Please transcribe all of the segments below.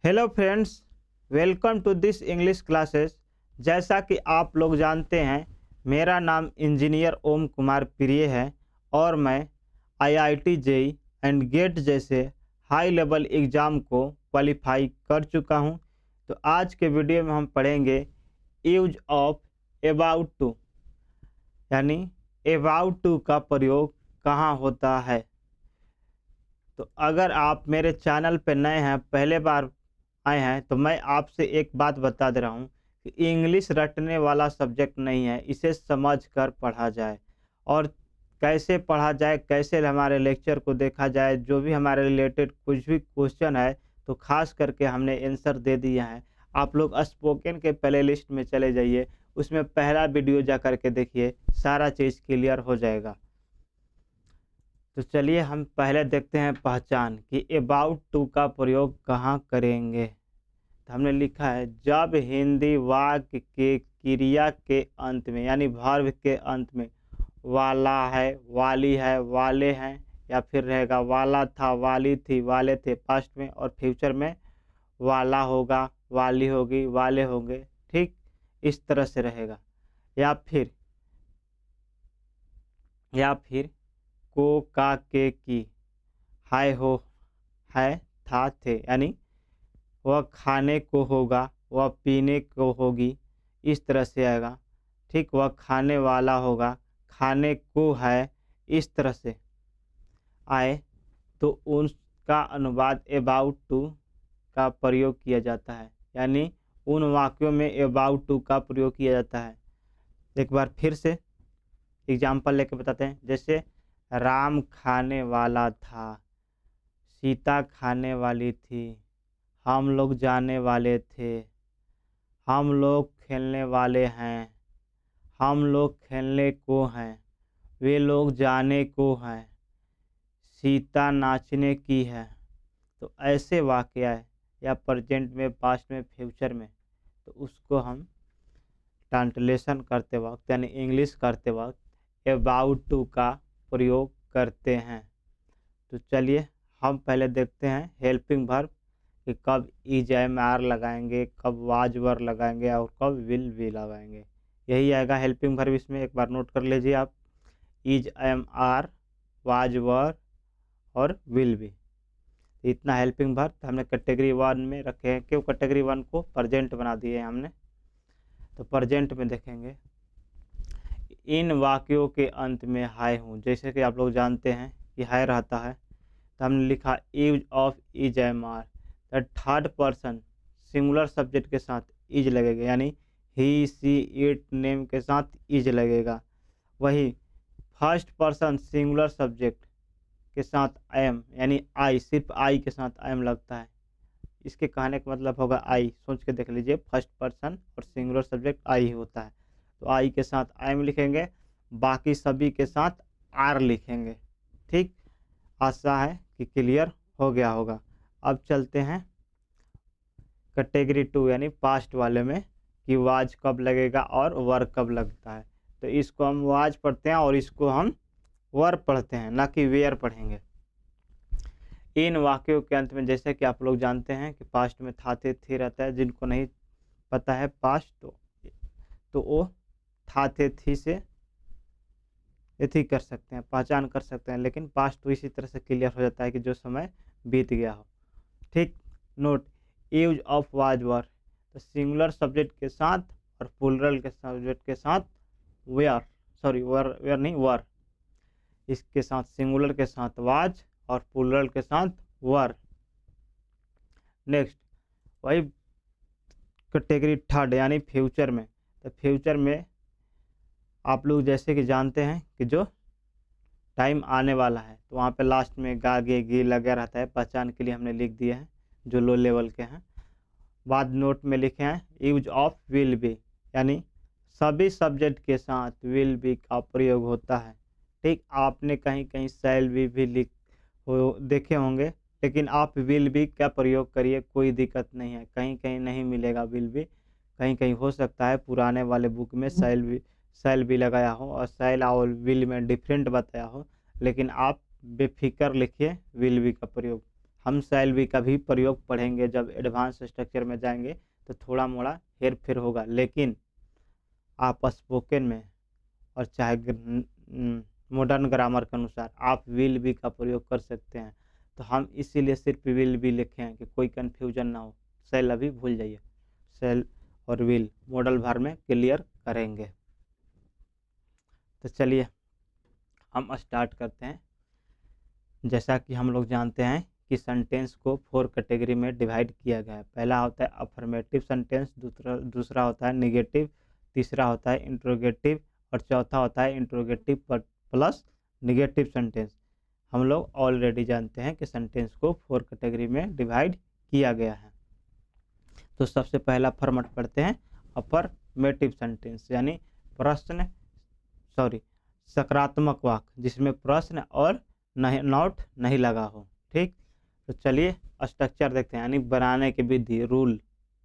Hello friends, welcome to this English classes. जैसा कि आप लोग जानते हैं, मेरा नाम इंजीनियर ओम कुमार प्रिय है और मैं आईआईटी जेई एंड गेट जैसे हाई लेवल एग्ज़ाम को क्वालिफाई कर चुका हूं। तो आज के वीडियो में हम पढ़ेंगे यूज ऑफ अबाउट टू, यानी अबाउट टू का प्रयोग कहाँ होता है। तो अगर आप मेरे चैनल पर नए हैं, पहले बार आए हैं, तो मैं आपसे एक बात बता दे रहा हूँ कि इंग्लिश रटने वाला सब्जेक्ट नहीं है। इसे समझ कर पढ़ा जाए और कैसे पढ़ा जाए, कैसे हमारे लेक्चर को देखा जाए, जो भी हमारे रिलेटेड कुछ भी क्वेश्चन है तो खास करके हमने आंसर दे दिया है। आप लोग स्पोकन के प्ले लिस्ट में चले जाइए, उसमें पहला वीडियो जा कर के देखिए, सारा चीज़ क्लियर हो जाएगा। तो चलिए हम पहले देखते हैं पहचान कि अबाउट टू का प्रयोग कहाँ करेंगे। तो हमने लिखा है, जब हिंदी वाक्य के क्रिया के अंत में यानी वर्ब के अंत में वाला है, वाली है, वाले हैं या फिर रहेगा वाला था, वाली थी, वाले थे पास्ट में, और फ्यूचर में वाला होगा, वाली होगी, वाले होंगे। ठीक इस तरह से रहेगा। या फिर को, का, के, की, हाय, हो, है, था, थे, यानी वह खाने को होगा, वह पीने को होगी, इस तरह से आएगा। ठीक, वह खाने वाला होगा, खाने को है, इस तरह से आए तो उनका अनुवाद अबाउट टू का प्रयोग किया जाता है, यानी उन वाक्यों में अबाउट टू का प्रयोग किया जाता है। एक बार फिर से एग्जाम्पल लेके बताते हैं। जैसे राम खाने वाला था, सीता खाने वाली थी, हम लोग जाने वाले थे, हम लोग खेलने वाले हैं, हम लोग खेलने को हैं, वे लोग जाने को हैं, सीता नाचने की है। तो ऐसे वाक़या है या प्रेजेंट में, पास्ट में, फ्यूचर में, तो उसको हम ट्रांसलेशन करते वक्त यानी इंग्लिश करते वक्त अबाउट टू का प्रयोग करते हैं। तो चलिए हम पहले देखते हैं हेल्पिंग वर्ब कि कब इज एम आर लगाएंगे, कब वाज वर लगाएंगे और कब विल भी लगाएंगे। यही आएगा हेल्पिंग वर्ब। इसमें एक बार नोट कर लीजिए आप, is am are, was were और विल भी। इतना हेल्पिंग वर्ब हमने कैटेगरी वन में रखे हैं। क्यों कैटेगरी वन को प्रेजेंट बना दिए हैं हमने। तो प्रेजेंट में देखेंगे, इन वाक्यों के अंत में हाय हूँ, जैसे कि आप लोग जानते हैं कि हाय रहता है। तो हमने लिखा use of is am are, third person singular subject के साथ इज लगेगा, यानी ही, सी, इट, नेम के साथ इज लगेगा। वही फर्स्ट पर्सन सिंगुलर सब्जेक्ट के साथ एम, यानी आई, सिर्फ आई के साथ एम लगता है। इसके कहने का मतलब होगा आई। सोच के देख लीजिए, फर्स्ट पर्सन और सिंगुलर सब्जेक्ट आई ही होता है, तो आई के साथ एम लिखेंगे, बाकी सभी के साथ आर लिखेंगे। ठीक, आशा है कि क्लियर हो गया होगा। अब चलते हैं कैटेगरी टू यानी पास्ट वाले में कि वाज कब लगेगा और वर कब लगता है। तो इसको हम वाज पढ़ते हैं और इसको हम वर पढ़ते हैं, ना कि वेयर पढ़ेंगे। इन वाक्यों के अंत में, जैसे कि आप लोग जानते हैं कि पास्ट में था, थे, थी रहता है। जिनको नहीं पता है पास्ट तो वो था, थे, थी से यही कर सकते हैं, पहचान कर सकते हैं। लेकिन पास्ट तो इसी तरह से क्लियर हो जाता है कि जो समय बीत गया हो। ठीक, नोट यूज ऑफ वाज वर, तो सिंगुलर सब्जेक्ट के साथ और प्लूरल के सब्जेक्ट के साथ वेयर, सॉरी वेयर नहीं, वर। इसके साथ सिंगुलर के साथ वाज और प्लूरल के साथ वर। नेक्स्ट वही कैटेगरी थर्ड यानी फ्यूचर में। तो फ्यूचर में आप लोग जैसे कि जानते हैं कि जो टाइम आने वाला है, तो वहाँ पे लास्ट में गा, गे, गी लगा रहता है। पहचान के लिए हमने लिख दिए हैं जो लो लेवल के हैं। बाद नोट में लिखे हैं यूज ऑफ विल बी, यानी सभी सब्जेक्ट के साथ विल बी का प्रयोग होता है। ठीक, आपने कहीं कहीं शैल भी लिख देखे होंगे, लेकिन आप विल बी का प्रयोग करिए, कोई दिक्कत नहीं है। कहीं कहीं नहीं मिलेगा विल बी, कहीं कहीं हो सकता है पुराने वाले बुक में शैल भी लगाया हो और शैल और विल में डिफरेंट बताया हो, लेकिन आप बेफिक्र लिखिए विल बी का प्रयोग हम शैल बी का भी प्रयोग पढ़ेंगे जब एडवांस स्ट्रक्चर में जाएंगे, तो थोड़ा मोड़ा हेर फेर होगा, लेकिन आप स्पोकन में और चाहे मॉडर्न ग्रामर के अनुसार आप विल बी का प्रयोग कर सकते हैं। तो हम इसीलिए सिर्फ विल बी लिखे हैं कि कोई कन्फ्यूजन ना हो। सेल अभी भूल जाइए, सेल और विल मॉडल भर में क्लियर करेंगे। तो चलिए हम स्टार्ट करते हैं। जैसा कि हम लोग जानते हैं कि सेंटेंस को 4 कैटेगरी में डिवाइड किया गया है। पहला होता है अफर्मेटिव सेंटेंस, दूसरा होता है निगेटिव, तीसरा होता है इंट्रोगेटिव और चौथा होता है इंट्रोगेटिव प्लस निगेटिव सेंटेंस। हम लोग ऑलरेडी जानते हैं कि सेंटेंस को 4 कैटेगरी में डिवाइड किया गया है। तो सबसे पहला फॉर्मेट पढ़ते हैं अफर्मेटिव सेंटेंस, यानी सकारात्मक वाक्य जिसमें प्रश्न और नॉट नहीं लगा हो। ठीक, तो चलिए स्ट्रक्चर देखते हैं, यानी बनाने की विधि, रूल,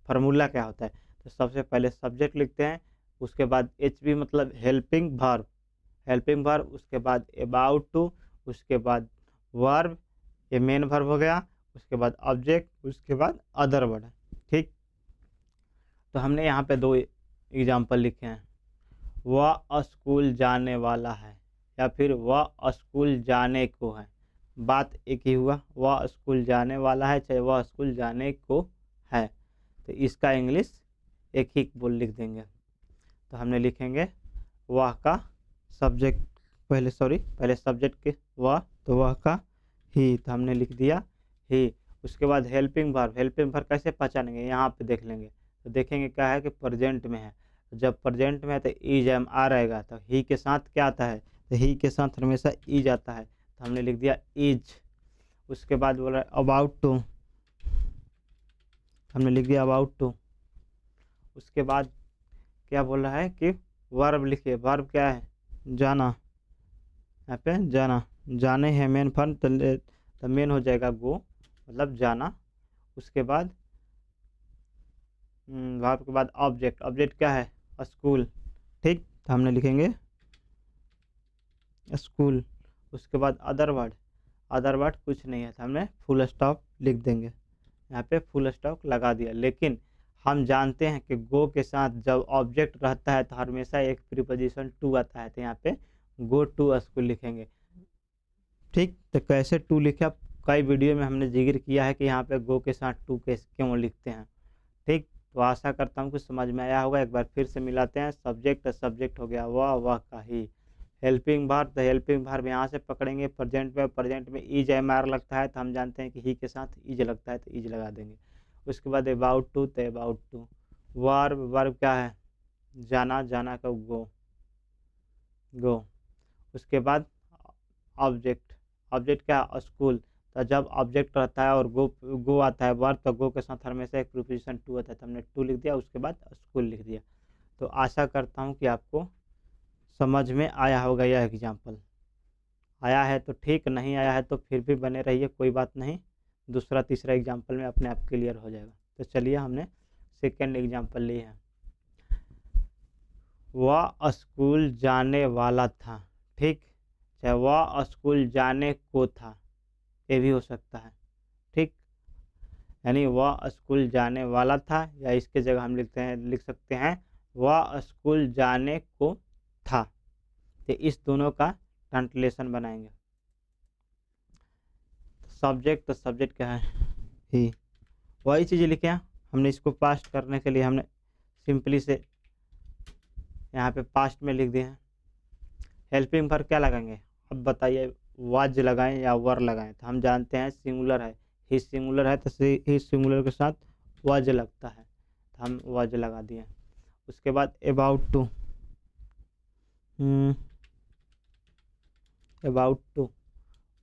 फार्मूला क्या होता है। तो सबसे पहले सब्जेक्ट लिखते हैं, उसके बाद HB मतलब हेल्पिंग वर्ब, उसके बाद अबाउट टू, उसके बाद वर्ब, ये मेन वर्ब हो गया, उसके बाद ऑब्जेक्ट, उसके बाद अदर वर्ड। ठीक, तो हमने यहाँ पे 2 एग्जाम्पल लिखे हैं, वह स्कूल जाने वाला है या फिर वह स्कूल जाने को है। बात एक ही हुआ, वह स्कूल जाने वाला है चाहे वह स्कूल जाने को है, तो इसका इंग्लिश एक ही बोल लिख देंगे। तो हमने लिखेंगे वह का सब्जेक्ट, पहले सब्जेक्ट के वह, तो वह का ही, तो हमने लिख दिया ही। उसके बाद हेल्पिंग वर्ब कैसे पहचानेंगे, यहाँ पे देख लेंगे। तो देखेंगे क्या है कि प्रेजेंट में है, जब प्रेजेंट में है तो इज एम आ रहेगा, तो ही के साथ क्या आता है, तो ही के साथ हमेशा इज आता है, तो हमने लिख दिया इज। उसके बाद बोल रहा है अबाउट टू, हमने लिख दिया अबाउट टू। उसके बाद क्या बोल रहा है कि वर्ब लिखिए, वर्ब क्या है, जाना, यहाँ पे जाने है मेन फर्म, तो मेन हो जाएगा गो, मतलब जाना। उसके बाद वर्ब के बाद ऑब्जेक्ट क्या है, स्कूल। ठीक, तो हमने लिखेंगे स्कूल। उसके बाद अदर वर्ड कुछ नहीं है, तो हमने फुल स्टॉप लिख देंगे, यहाँ पे फुल स्टॉप लगा दिया। लेकिन हम जानते हैं कि गो के साथ जब ऑब्जेक्ट रहता है तो हमेशा एक प्रीपोजिशन टू आता है, तो यहाँ पे गो टू स्कूल लिखेंगे। ठीक, तो कैसे टू लिखे, कई वीडियो में हमने जिक्र किया है कि यहाँ पे गो के साथ टू के क्यों लिखते हैं। ठीक, तो आशा करता हूँ कि समझ में आया होगा। एक बार फिर से मिलाते हैं, सब्जेक्ट हो गया वह का ही। हेल्पिंग वर्ब, तो हेल्पिंग वर्ब यहाँ से पकड़ेंगे, प्रेजेंट में इज एम आर लगता है, तो हम जानते हैं कि ही के साथ इज लगता है, तो इज लगा देंगे। उसके बाद अबाउट टू, तो अबाउट टू। वर्ब क्या है, जाना का गो। उसके बाद ऑब्जेक्ट क्या है, स्कूल। तो जब ऑब्जेक्ट रहता है और गो आता है वर्ब, तो गो के साथ हमेशा एक प्रीपोजिशन टू आता है, तो हमने टू लिख दिया, उसके बाद स्कूल लिख दिया। तो आशा करता हूँ कि आपको समझ में आया होगा यह एग्जाम्पल। आया है तो ठीक, नहीं आया है तो फिर भी बने रहिए, कोई बात नहीं, दूसरा तीसरा एग्जाम्पल में अपने आप क्लियर हो जाएगा। तो चलिए हमने सेकेंड एग्जाम्पल ली है, वह स्कूल जाने वाला था। ठीक, चाहे वह स्कूल जाने को था, ये भी हो सकता है। ठीक, यानी वह स्कूल जाने वाला था, या इसके जगह हम लिख सकते हैं वह स्कूल जाने को था। तो इस दोनों का ट्रांसलेशन बनाएंगे। तो सब्जेक्ट क्या है, ही, वही चीज़ लिखे हैं। हमने इसको पास्ट करने के लिए हमने सिंपली से यहाँ पे पास्ट में लिख दिए हैं। हेल्पिंग वर्ब क्या लगाएंगे, अब बताइए, वाज लगाएं या वर लगाएं। तो हम जानते हैं सिंगुलर है, ही सिंगुलर है, तो ही सिंगुलर के साथ वाज लगता है, तो हम वाज लगा दिए। उसके बाद अबाउट टू,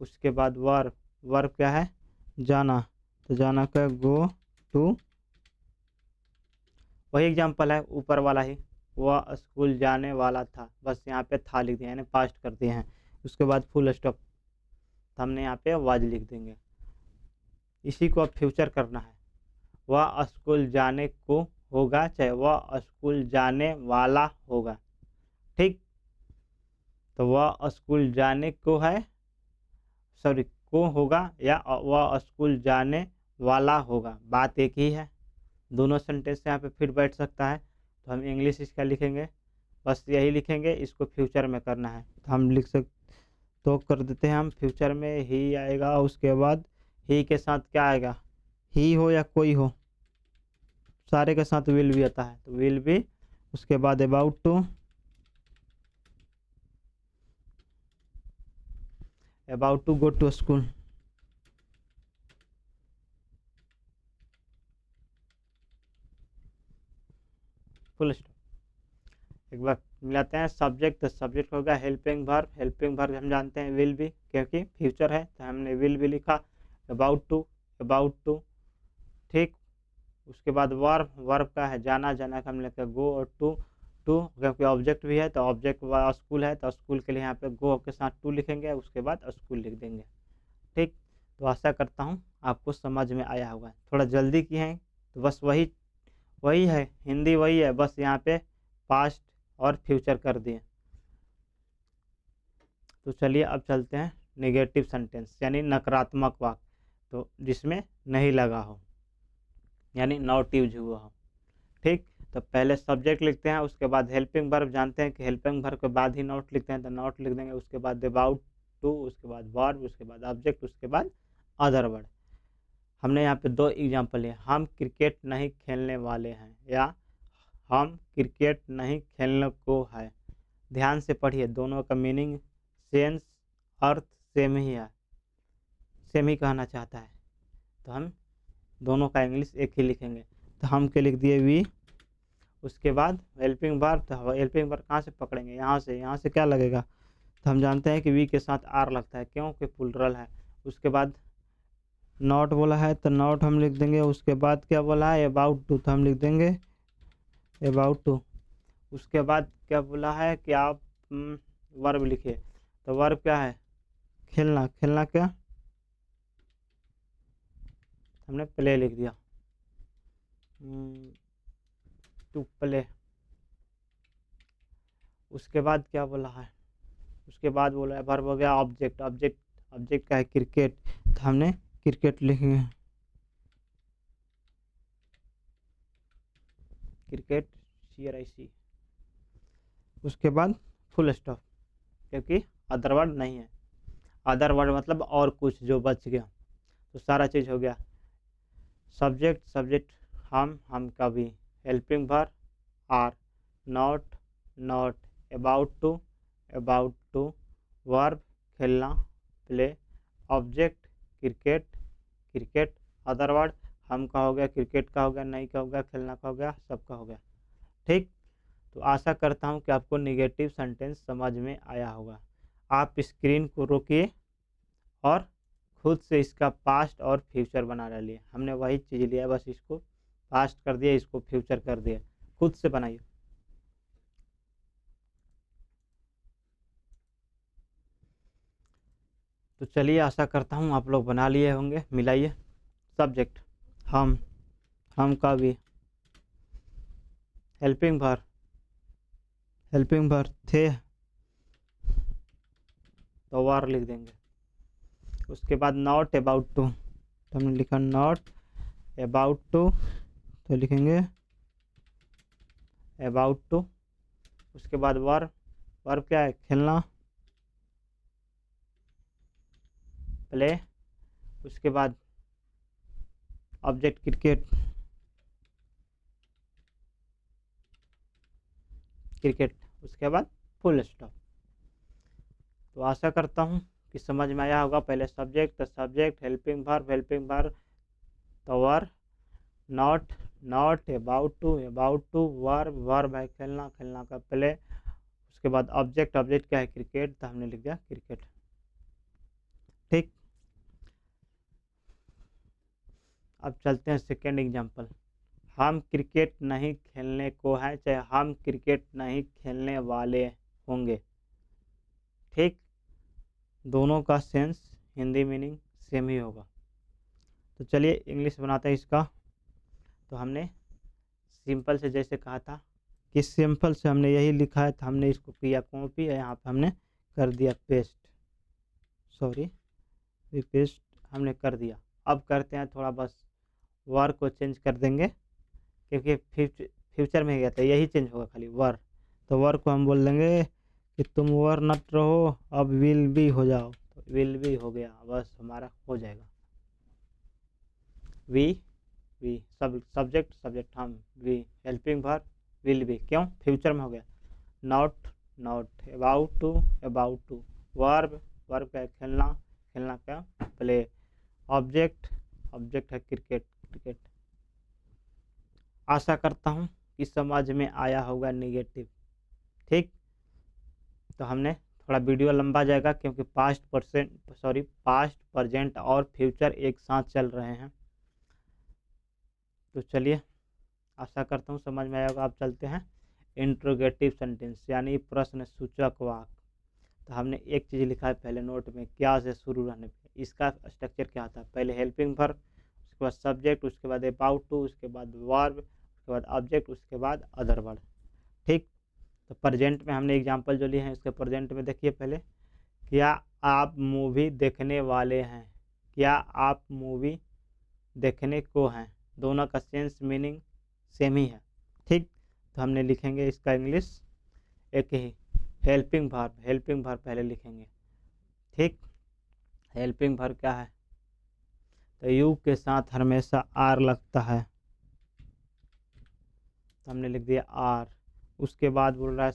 उसके बाद वर्ब क्या है, जाना, तो जाना का गो टू। वही एग्जाम्पल है ऊपर वाला ही, वह स्कूल जाने वाला था, बस यहाँ पे था लिख दिया, यानी पास्ट कर दिए हैं। उसके बाद फुल स्टॉप, तो हमने यहाँ पे वाज लिख देंगे। इसी को अब फ्यूचर करना है, वह स्कूल जाने को होगा चाहे वह स्कूल जाने वाला होगा। ठीक, तो वह स्कूल जाने को है, को होगा या वह स्कूल जाने वाला होगा, बात एक ही है। दोनों सेंटेंस यहाँ पे फिट बैठ सकता है। तो हम इंग्लिश इसका लिखेंगे, बस यही लिखेंगे, इसको फ्यूचर में करना है तो हम लिख तो कर देते हैं हम फ्यूचर में ही आएगा। उसके बाद ही के साथ क्या आएगा, ही हो या कोई हो, सारे के साथ विल भी आता है तो विल भी। उसके बाद about to go to school, full stop. एक बार मिलाते हैं सब्जेक्ट, तो सब्जेक्ट हो गया हेल्पिंग वर्ब। हेल्पिंग वर्ब हम जानते हैं विल बी, क्योंकि फ्यूचर है तो हमने विल भी लिखा। अबाउट टू, ठीक। उसके बाद वर्ब, वर्ब का है जाना, जाना का हम लिखते हैं गो, और टू क्योंकि ऑब्जेक्ट भी है तो ऑब्जेक्ट स्कूल है तो स्कूल के लिए यहाँ पे गो के साथ टू लिखेंगे, उसके बाद स्कूल लिख देंगे, ठीक। तो आशा करता हूँ आपको समझ में आया होगा। थोड़ा जल्दी की है तो बस वही वही है, हिंदी वही है, बस यहाँ पे पास्ट और फ्यूचर कर दिए। तो चलिए अब चलते हैं नेगेटिव सेंटेंस, यानी नकारात्मक वाक्य, तो जिसमें नहीं लगा हो, यानी नॉट यूज हुआ हो, ठीक। तो पहले सब्जेक्ट लिखते हैं, उसके बाद हेल्पिंग वर्ब, जानते हैं कि हेल्पिंग वर्ब के बाद ही नॉट लिखते हैं तो नॉट लिख देंगे। उसके बाद अबाउट टू, उसके बाद वर्ब, उसके बाद ऑब्जेक्ट, उसके बाद अदर वर्ड। हमने यहाँ पे दो एग्जांपल लिए, हम क्रिकेट नहीं खेलने वाले हैं या हम क्रिकेट नहीं खेलने को है। ध्यान से पढ़िए, दोनों का मीनिंग, सेंस, अर्थ सेम ही है, सेम ही कहना चाहता है। तो हम दोनों का इंग्लिश एक ही लिखेंगे। तो हम के लिख दिए वी, उसके बाद हेल्पिंग वर्ब, तो हेल्पिंग वर्ब कहाँ से पकड़ेंगे, यहाँ से। यहाँ से क्या लगेगा, तो हम जानते हैं कि वी के साथ आर लगता है, क्योंकि प्लुरल है। उसके बाद नॉट बोला है तो नॉट हम लिख देंगे। उसके बाद क्या बोला है, अबाउट टू, तो हम लिख देंगे अबाउट टू। उसके बाद क्या बोला है कि आप वर्ब लिखिए, तो वर्ब क्या है, खेलना। खेलना क्या, हमने प्ले लिख दिया, टू प्ले। उसके बाद क्या बोला है, उसके बाद बोला है वर्ब हो गया ऑब्जेक्ट। ऑब्जेक्ट का है क्रिकेट, तो हमने क्रिकेट लिखेंगे, क्रिकेट, CRIC। उसके बाद फुल स्टॉप, क्योंकि अदर वर्ड नहीं है। अदर वर्ड मतलब और कुछ जो बच गया, तो सारा चीज़ हो गया। सब्जेक्ट हम का भी, helping verb are, not, about to, verb खेलना play, object cricket, other word हम का हो गया, क्रिकेट का हो गया, नहीं का हो गया, खेलना का हो गया, सबका हो गया, ठीक। तो आशा करता हूँ कि आपको नेगेटिव सेंटेंस समझ में आया होगा। आप स्क्रीन को रोकिए और खुद से इसका पास्ट और फ्यूचर बना डालिए। हमने वही चीज़ लिया, बस इसको पास्ट कर दिया, इसको फ्यूचर कर दिया। खुद से बनाइए। तो चलिए, आशा करता हूँ आप लोग बना लिए होंगे। मिलाइए। सब्जेक्ट हम का भी, हेल्पिंग वर्ब थे, तो वार लिख देंगे। उसके बाद नॉट अबाउट टू, तो हमने लिखा नॉट अबाउट टू, तो लिखेंगे अबाउट टू। उसके बाद वर्ब क्या है, खेलना प्ले। उसके बाद ऑब्जेक्ट क्रिकेट। उसके बाद फुल स्टॉप। तो आशा करता हूँ कि समझ में आया होगा। पहले सब्जेक्ट, हेल्पिंग वर्ब, तो verb, not about to, verb है खेलना का प्ले। उसके बाद ऑब्जेक्ट क्या है, क्रिकेट, तो हमने लिख दिया क्रिकेट, ठीक। अब चलते हैं सेकेंड एग्जांपल। हम क्रिकेट नहीं खेलने को है, चाहे हम क्रिकेट नहीं खेलने वाले होंगे, ठीक। दोनों का सेंस, हिंदी मीनिंग सेम ही होगा। तो चलिए इंग्लिश बनाते हैं इसका। तो हमने सिंपल से जैसे कहा था कि सिंपल से हमने यही लिखा है, तो हमने इसको किया कॉपी, यहाँ पे हमने कर दिया पेस्ट, सॉरी पेस्ट हमने कर दिया। अब करते हैं थोड़ा बस वर को चेंज कर देंगे, क्योंकि फ्यूचर में गया था, यही चेंज होगा खाली वर। तो वर को हम बोल देंगे कि तुम वर नट रहो, अब विल बी हो जाओ। तो विल बी हो गया, बस हमारा हो जाएगा। वी सब्जेक्ट सब्जेक्ट हम we, helping verb will be, क्यों फ्यूचर में हो गया। Not not, about to, verb क्या है खेलना, खेलना क्या प्ले, ऑब्जेक्ट है क्रिकेट। आशा करता हूँ कि समझ में आया होगा नेगेटिव। ठीक, तो हमने थोड़ा वीडियो लंबा जाएगा क्योंकि पास्ट प्रेजेंट और फ्यूचर एक साथ चल रहे हैं। तो चलिए, आशा करता हूँ समझ में आया होगा। अब चलते हैं इंट्रोगेटिव सेंटेंस यानी प्रश्न सूचक वाक्य। तो हमने एक चीज़ लिखा है पहले नोट में, क्या से शुरू रहने पे इसका स्ट्रक्चर क्या था। पहले हेल्पिंग वर्ब, उसके बाद सब्जेक्ट, उसके बाद अबाउट टू, उसके बाद वर्ब, उसके बाद ऑब्जेक्ट, उसके बाद अदर वर्ड। ठीक, तो प्रेजेंट में हमने एग्जांपल जो लिए हैं इसके प्रेजेंट में देखिए पहले, क्या आप मूवी देखने वाले हैं, क्या आप मूवी देखने को हैं, दोनों का सेंस मीनिंग सेम ही है। ठीक, तो हमने लिखेंगे इसका इंग्लिश एक ही, हेल्पिंग वर्ब पहले लिखेंगे। ठीक, हेल्पिंग वर्ब क्या है, तो यू के साथ हमेशा आर लगता है, तो हमने लिख दिया आर। उसके बाद बोल रहा है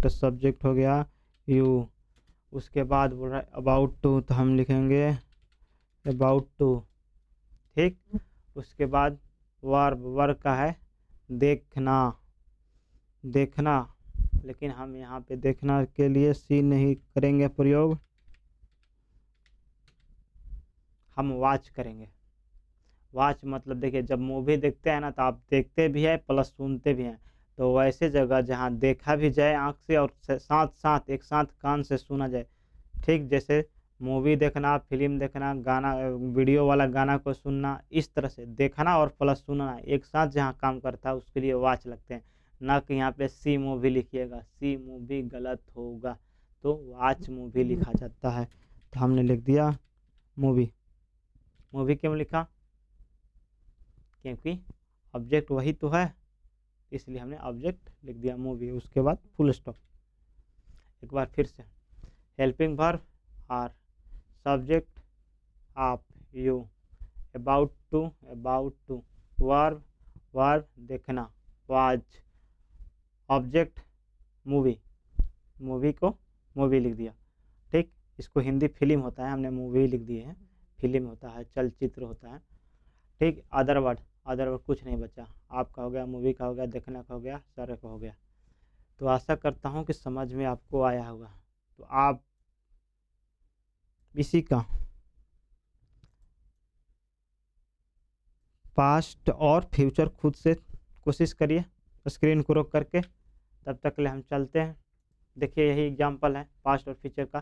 सब्जेक्ट हो गया यू। उसके बाद बोल रहा है अबाउट टू, तो हम लिखेंगे अबाउट टू। ठीक, उसके बाद वर्ब का है देखना, लेकिन हम यहाँ पे देखना के लिए सी नहीं करेंगे प्रयोग, हम वॉच करेंगे। वॉच मतलब देखिए, जब मूवी देखते हैं ना तो आप देखते भी हैं प्लस सुनते भी हैं, तो वैसे जगह जहाँ देखा भी जाए आँख से और साथ साथ एक साथ कान से सुना जाए। ठीक, जैसे मूवी देखना, फिल्म देखना, गाना वीडियो वाला गाना को सुनना, इस तरह से देखना और प्लस सुनना एक साथ जहाँ काम करता है उसके लिए वॉच लगते हैं। ना कि यहाँ पे सी मूवी लिखिएगा, सी मूवी गलत होगा, तो वॉच मूवी लिखा जाता है। तो हमने लिख दिया मूवी। क्यों लिखा, क्योंकि ऑब्जेक्ट वही तो है, इसलिए हमने ऑब्जेक्ट लिख दिया मूवी। उसके बाद फुल स्टॉप। एक बार फिर से, हेल्पिंग वर्ब आर, सब्जेक्ट आप यू, अबाउट टू, वर्ब देखना वॉच, ऑब्जेक्ट मूवी को मूवी लिख दिया। ठीक, इसको हिंदी फिल्म होता है, हमने मूवी लिख दिए हैं, फिल्म होता है, चलचित्र होता है। ठीक, अदर वर्ड कुछ नहीं बचा, आपका हो गया, मूवी का हो गया, देखना का हो गया, सारे का हो गया। तो आशा करता हूँ कि समझ में आपको आया होगा। तो आप इसी का पास्ट और फ्यूचर खुद से कोशिश करिए स्क्रीन को रोक करके। तब तक के लिए हम चलते हैं। देखिए यही एग्जांपल है पास्ट और फ्यूचर का।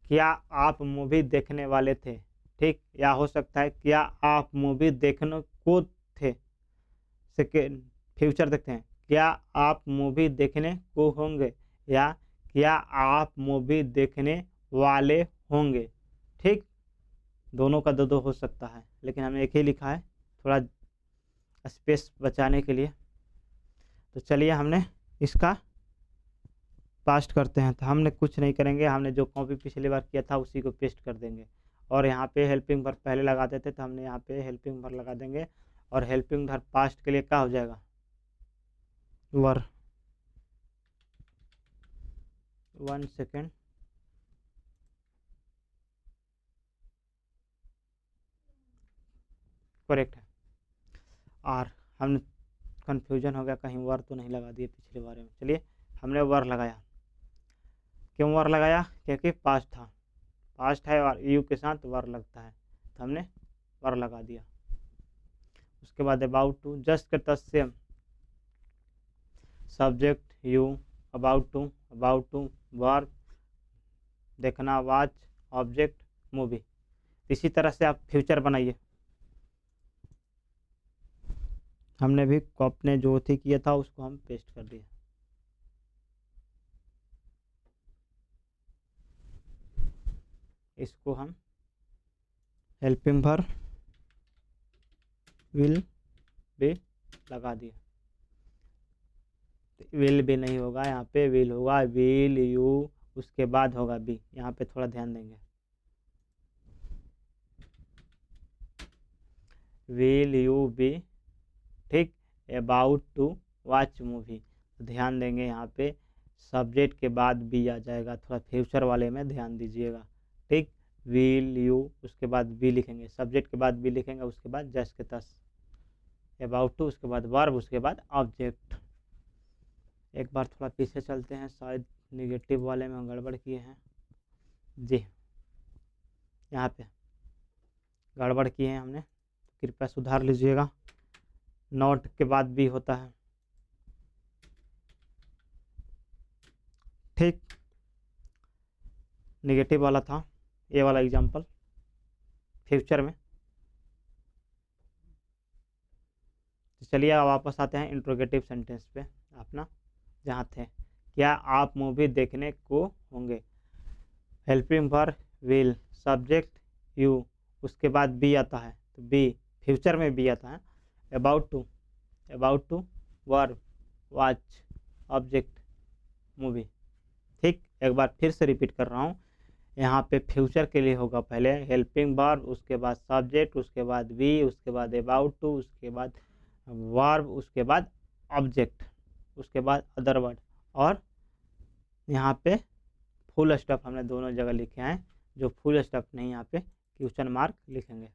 क्या आप मूवी देखने वाले थे, ठीक, या हो सकता है क्या आप मूवी देखने को थे। सेकेंड, फ्यूचर देखते हैं, क्या आप मूवी देखने को होंगे, या क्या आप मूवी देखने वाले होंगे। ठीक, दोनों का दो हो सकता है, लेकिन हमने एक ही लिखा है थोड़ा स्पेस बचाने के लिए। तो चलिए हमने इसका पास्ट करते हैं। तो हमने कुछ नहीं करेंगे, हमने जो कॉपी पिछली बार किया था उसी को पेस्ट कर देंगे। और यहाँ पे हेल्पिंग वर्ब पहले लगाते थे, तो हमने यहाँ पे हेल्पिंग वर्ब लगा देंगे। और हेल्पिंग वर्ब पास्ट के लिए क्या हो जाएगा, वर। 1 सेकेंड, करेक्ट है आर। हमने कन्फ्यूजन हो गया, कहीं वर तो नहीं लगा दिए पिछले बारे में। चलिए हमने वर लगाया। क्यों वर लगाया, क्योंकि पास्ट है और यू के साथ वर लगता है, तो हमने वर लगा दिया। उसके बाद अबाउट टू, जस्ट करता same, subject you, about to verb देखना वॉच, ऑब्जेक्ट मूवी। इसी तरह से आप फ्यूचर बनाइए। हमने भी अपने जो थी किया था उसको हम पेस्ट कर दिए। इसको हम हेल्पिंग वर्ब विल बी लगा दिया। विल भी नहीं होगा, यहाँ पे विल होगा, विल यू, उसके बाद होगा बी। यहाँ पे थोड़ा ध्यान देंगे, विल यू बी, ठीक, अबाउट टू वॉच मूवी। तो ध्यान देंगे यहाँ पे सब्जेक्ट के बाद बी आ जाएगा, थोड़ा फ्यूचर वाले में ध्यान दीजिएगा, ठीक। विल यू, उसके बाद बी लिखेंगे, सब्जेक्ट के बाद बी लिखेंगे, उसके बाद जस्ट के तस, अबाउट टू, उसके बाद वर्ब, उसके बाद ऑब्जेक्ट। एक बार थोड़ा पीछे चलते हैं, शायद निगेटिव वाले में गड़बड़ किए हैं जी, यहाँ पे गड़बड़ किए हैं हमने, कृपया सुधार लीजिएगा। नॉट के बाद भी होता है, ठीक। निगेटिव वाला था ये वाला एग्जांपल फ्यूचर में। तो चलिए अब वापस आते हैं इंट्रोगेटिव सेंटेंस पे अपना, जहाँ थे। क्या आप मूवी देखने को होंगे? Helping verb will, subject you, उसके बाद बी आता है, तो बी फ्यूचर में बी आता है। About to verb, watch, object, movie, ठीक। एक बार फिर से रिपीट कर रहा हूँ, यहाँ पे फ्यूचर के लिए होगा पहले हेल्पिंग वर्ब, उसके बाद सब्जेक्ट, उसके बाद बी, उसके बाद अबाउट टू, उसके बाद वर्ब, उसके बाद ऑब्जेक्ट, उसके बाद अदर वर्ड। और यहाँ पे फुल स्टॉप हमने दोनों जगह लिखे हैं, जो फुल स्टॉप नहीं यहाँ पे क्वेश्चन मार्क लिखेंगे,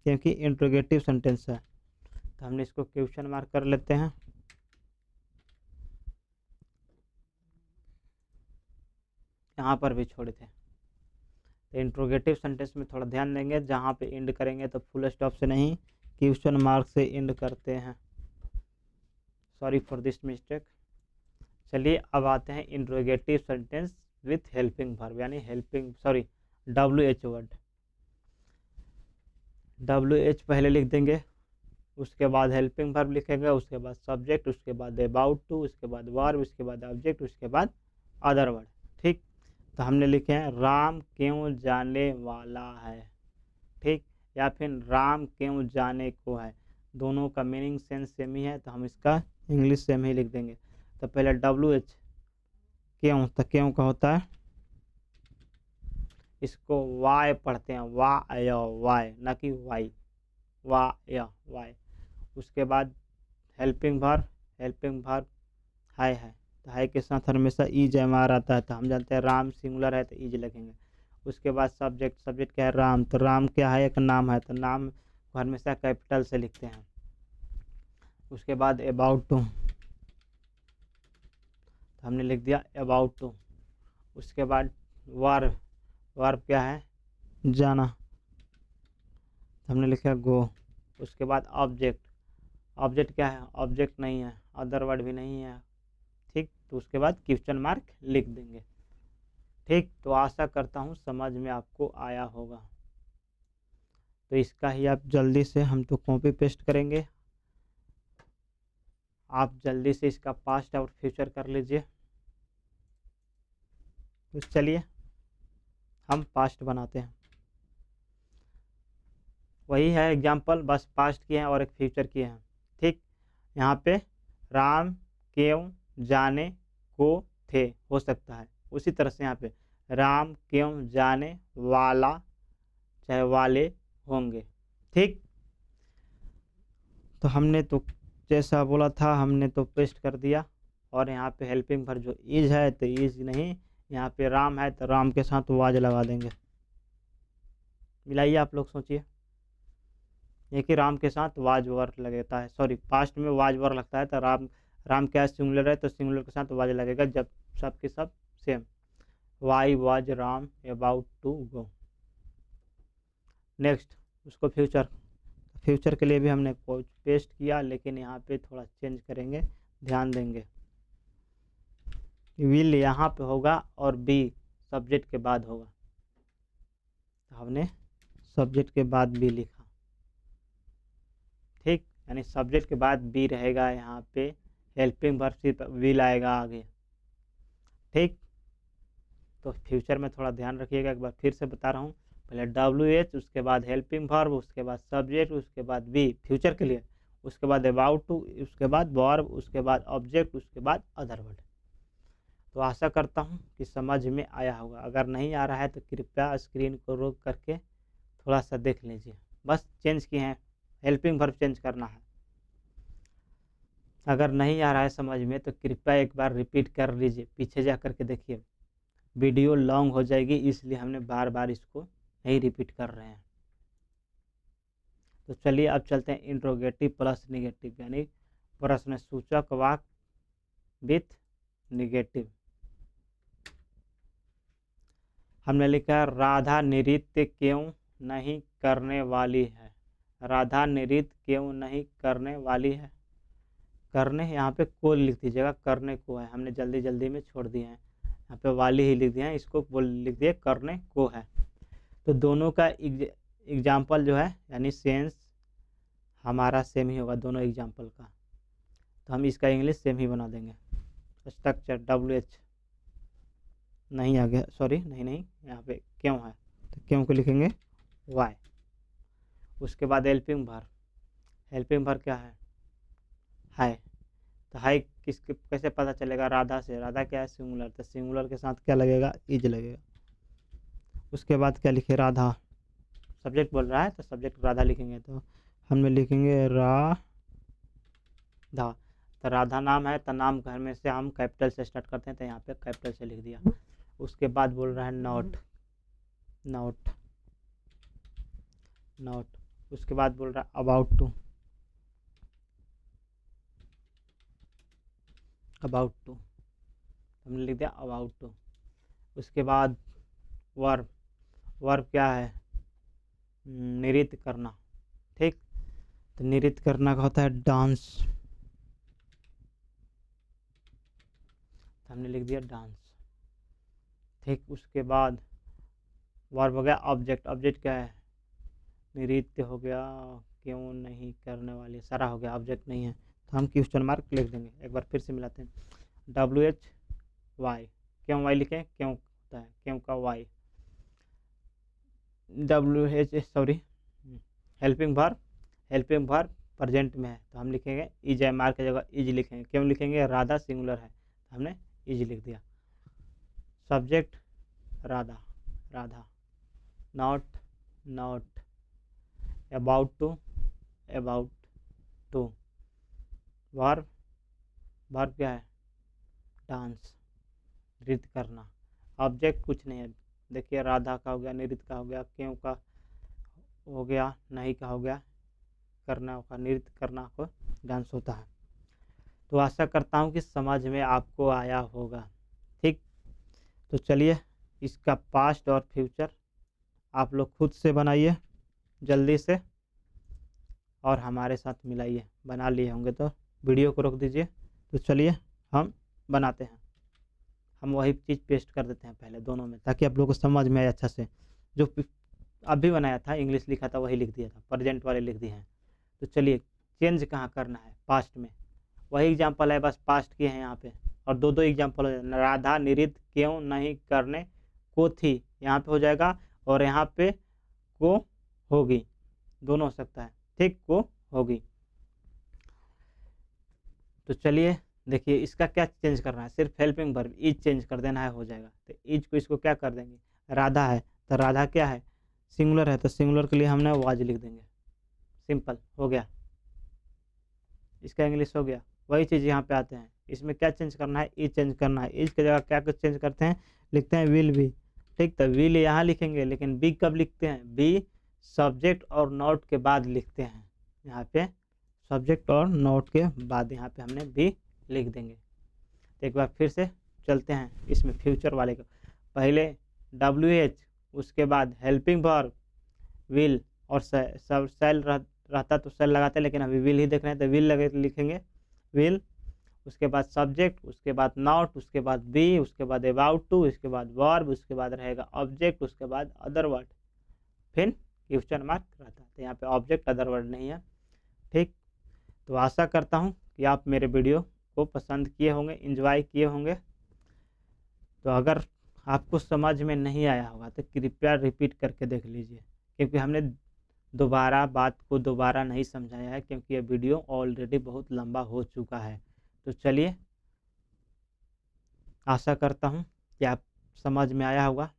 क्योंकि इंट्रोगेटिव सेंटेंस है। तो हमने इसको क्वेश्चन मार्क कर लेते हैं। यहाँ पर भी छोड़े थे। तो इंट्रोगेटिव सेंटेंस में थोड़ा ध्यान देंगे, जहाँ पे एंड करेंगे तो फुल स्टॉप से नहीं, क्वेश्चन मार्क से एंड करते हैं। Sorry for this mistake. चलिए अब आते हैं interrogative sentence with helping verb, यानी WH वर्ड। WH पहले लिख देंगे, उसके बाद हेल्पिंग वर्ब लिखेंगे, उसके बाद सब्जेक्ट, उसके बाद अबाउट टू, उसके बाद वर्ब, उसके बाद ऑब्जेक्ट, उसके बाद अदर वर्ड, ठीक। तो हमने लिखे हैं राम क्यों जाने वाला है, ठीक, या फिर राम क्यों जाने को है। दोनों का मीनिंग सेंस सेम ही है, तो हम इसका इंग्लिश सेम ही लिख देंगे। तो पहले WH क्यों, तो क्यों का होता है, इसको वाई पढ़ते हैं, वाई, ना कि वाई, वाई। उसके बाद हेल्पिंग वर्ब है, तो है के साथ हमेशा ईज एमआर आता है, तो हम जानते हैं राम सिंगुलर है तो ईज लगेंगे। उसके बाद सब्जेक्ट क्या है, राम, तो राम क्या है, एक नाम है, तो नाम को हमेशा कैपिटल से लिखते हैं। उसके बाद अबाउट टू, तो हमने लिख दिया अबाउट टू। उसके बाद वर्ब क्या है, जाना, तो हमने लिखा गो। उसके बाद ऑब्जेक्ट क्या है, ऑब्जेक्ट नहीं है, अदर वर्ड भी नहीं है, ठीक। तो उसके बाद क्वेश्चन मार्क लिख देंगे, ठीक। तो आशा करता हूँ समझ में आपको आया होगा। तो इसका ही आप जल्दी से, हम तो कॉपी पेस्ट करेंगे, आप जल्दी से इसका पास्ट और फ्यूचर कर लीजिए। तो चलिए हम पास्ट बनाते हैं, वही है एग्जाम्पल, बस पास्ट किए हैं और एक फ्यूचर किए हैं, ठीक। यहाँ पे राम क्यों जाने को थे हो सकता है, उसी तरह से यहाँ पे राम क्यों जाने वाला, चाहे वाले होंगे, ठीक। तो हमने तो जैसा बोला था हमने तो पेस्ट कर दिया। और यहाँ पे हेल्पिंग वर्ब जो इज है तो इज नहीं, यहाँ पे राम है तो राम के साथ वाज लगा देंगे। मिलाइए आप लोग, सोचिए, ये कि राम के साथ वाज वर्ड लगता है, सॉरी पास्ट में वाज वर्ड लगता है, तो राम क्या सिंगुलर है तो सिंगुलर के साथ वाज लगेगा, जब सब के सब same. Why was Ram about to go. Next उसको फ्यूचर के लिए भी हमने कुछ पेस्ट किया, लेकिन यहाँ पे थोड़ा चेंज करेंगे, ध्यान देंगे। विल यहाँ पे होगा और बी सब्जेक्ट के बाद होगा, तो हमने सब्जेक्ट के बाद बी लिखा, ठीक। यानी सब्जेक्ट के बाद बी रहेगा, यहाँ पे हेल्पिंग वर्ब सिर्फ विल आएगा आगे, ठीक। तो फ्यूचर में थोड़ा ध्यान रखिएगा, एक बार फिर से बता रहा हूँ, पहले WH, उसके बाद हेल्पिंग वर्ब, उसके बाद सब्जेक्ट, उसके बाद बी फ्यूचर के लिए, उसके बाद अबाउट टू, उसके बाद वर्ब, उसके बाद ऑब्जेक्ट, उसके बाद अदर वर्ड। तो आशा करता हूँ कि समझ में आया होगा। अगर नहीं आ रहा है तो कृपया स्क्रीन को रोक करके थोड़ा सा देख लीजिए। बस चेंज किए हैं, हेल्पिंग वर्ब चेंज करना है। अगर नहीं आ रहा है समझ में तो कृपया एक बार रिपीट कर लीजिए, पीछे जा कर के देखिए। वीडियो लॉन्ग हो जाएगी, इसलिए हमने बार बार इसको नहीं रिपीट कर रहे हैं। तो चलिए अब चलते हैं इंट्रोगेटिव प्लस निगेटिव, यानी प्रश्न सूचक वाक्य विथ निगेटिव। हमने लिखा राधा नृत्य क्यों नहीं करने वाली है। राधा नृत्य क्यों नहीं करने वाली है। करने यहाँ पे को लिख दीजिएगा, करने को है, हमने जल्दी जल्दी में छोड़ दिए हैं, यहाँ पे वाली ही लिख दिया है, इसको बोल लिख दिए करने को है। तो दोनों का एग्जाम्पल जो है यानी सेंस हमारा सेम ही होगा दोनों एग्जाम्पल का। तो हम इसका इंग्लिश सेम ही बना देंगे। स्ट्रक्चर WH नहीं आ गया, सॉरी नहीं यहाँ पे क्यों है तो क्यों को लिखेंगे वाई। उसके बाद हेल्पिंग वर्ब, हेल्पिंग वर्ब क्या है तो हाई किसके कैसे पता चलेगा, राधा से। राधा क्या है सिंगुलर, तो सिंगुलर के साथ क्या लगेगा इज लगेगा। उसके बाद क्या लिखे राधा, सब्जेक्ट बोल रहा है तो सब्जेक्ट राधा लिखेंगे, तो हमने लिखेंगे राधा। तो राधा नाम है तो नाम घर में से हम कैपिटल से स्टार्ट करते हैं, तो यहाँ पे कैपिटल से लिख दिया। उसके बाद बोल रहा है नॉट, नॉट नॉट। उसके बाद बोल रहा है अबाउट टू, अबाउट टू, हमने लिख दिया अबाउट टू। उसके बाद वर्ब, वर्ब क्या है नृत्य करना, ठीक। तो नृत्य करना का होता है डांस, हमने लिख दिया डांस, ठीक। उसके बाद वर्ब हो गया ऑब्जेक्ट, ऑब्जेक्ट क्या है नृत्य हो गया, क्यों नहीं करने वाली सारा हो गया, ऑब्जेक्ट नहीं है तो हम क्वेश्चन मार्क लिख देंगे। एक बार फिर से मिलाते हैं WHY, क्यों वाई लिखें, क्यों होता है क्यों का why. WH sorry helping verb, helping verb present में है तो हम लिखेंगे इज है, मार्क की जगह इज लिखेंगे। क्यों लिखेंगे राधा सिंगुलर है तो हमने इज लिख दिया। Subject Radha, Radha. Not, not. About to, about to. Verb, verb क्या है डांस, नृत्य करना। ऑब्जेक्ट कुछ नहीं है, देखिए राधा का हो गया, नृत्य का हो गया, क्यों का हो गया, नहीं का हो गया, करना का, नृत्य करना को डांस होता है। तो आशा करता हूँ कि समझ में आपको आया होगा, ठीक। तो चलिए इसका पास्ट और फ्यूचर आप लोग खुद से बनाइए जल्दी से और हमारे साथ मिलाइए। बना लिए होंगे तो वीडियो को रोक दीजिए। तो चलिए हम बनाते हैं, हम वही चीज़ पेस्ट कर देते हैं पहले दोनों में, ताकि आप लोगों को समझ में आए अच्छा से। जो अभी बनाया था इंग्लिश लिखा था वही लिख दिया था, प्रेजेंट वाले लिख दिए हैं। तो चलिए चेंज कहाँ करना है, पास्ट में। वही एग्जाम्पल है, बस पास्ट के हैं यहाँ पे, और दो दो एग्जाम्पल हो जाए। राधा नृत्य क्यों नहीं करने को थी, यहाँ पे हो जाएगा, और यहाँ पे को होगी, दोनों हो सकता है, ठीक, को होगी। तो चलिए देखिए इसका क्या चेंज करना है, सिर्फ हेल्पिंग वर्ब इज चेंज कर देना है, हो जाएगा। तो इज को इसको क्या कर देंगे, राधा है तो राधा क्या है सिंगुलर है, तो सिंगुलर के लिए हमने वाज लिख देंगे, सिंपल हो गया, इसका इंग्लिश हो गया। वही चीज़ यहाँ पे आते हैं, इसमें क्या चेंज करना है, इज चेंज करना है। इज की जगह क्या कुछ चेंज करते हैं, लिखते हैं विल भी, ठीक। तो विल यहाँ लिखेंगे, लेकिन बी कब लिखते हैं, बी सब्जेक्ट और नॉट के बाद लिखते हैं। यहाँ पे सब्जेक्ट और नॉट के बाद यहाँ पे हमने बी लिख देंगे। तो एक बार फिर से चलते हैं इसमें फ्यूचर वाले को। पहले WH, उसके बाद हेल्पिंग वर्ब विल, और सब सेल रहता तो सेल लगाते, लेकिन अभी विल ही देख रहे हैं तो विल लगे लिखेंगे विल। उसके बाद सब्जेक्ट, उसके बाद नॉट, उसके बाद बी, उसके बाद अबाउट टू, उसके बाद वर्ब, उसके बाद रहेगा ऑब्जेक्ट, उसके बाद अदर वर्ड, फिर क्वेश्चन मार्क रहता है। तो यहाँ पे ऑब्जेक्ट अदर वर्ड नहीं है, ठीक। तो आशा करता हूँ कि आप मेरे वीडियो को पसंद किए होंगे, एंजॉय किए होंगे। तो अगर आपको समझ में नहीं आया होगा तो कृपया रिपीट करके देख लीजिए, क्योंकि हमने दोबारा बात को दोबारा नहीं समझाया है, क्योंकि ये वीडियो ऑलरेडी बहुत लंबा हो चुका है। तो चलिए, आशा करता हूँ कि आप समझ में आया होगा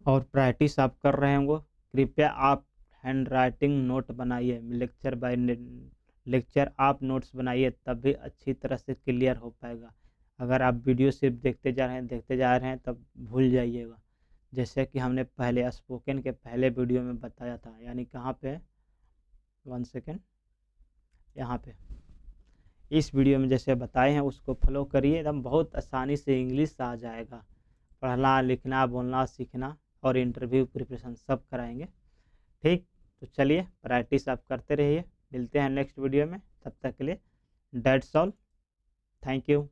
और प्रैक्टिस आप कर रहे होंगे। कृपया आप हैंड राइटिंग नोट बनाइए, लेक्चर बाय लेक्चर आप नोट्स बनाइए, तब भी अच्छी तरह से क्लियर हो पाएगा। अगर आप वीडियो सिर्फ देखते जा रहे हैं तब भूल जाइएगा। जैसे कि हमने पहले स्पोकन के पहले वीडियो में बताया था, यानी कहाँ पे, 1 सेकेंड, यहाँ पे इस वीडियो में जैसे बताए हैं उसको फॉलो करिए, एकदम बहुत आसानी से इंग्लिश आ जाएगा। पढ़ना लिखना बोलना सीखना और इंटरव्यू प्रिपरेशन सब कराएंगे। ठीक, तो चलिए प्रैक्टिस आप करते रहिए। मिलते हैं नेक्स्ट वीडियो में, तब तक के लिए दैट्स ऑल, थैंक यू।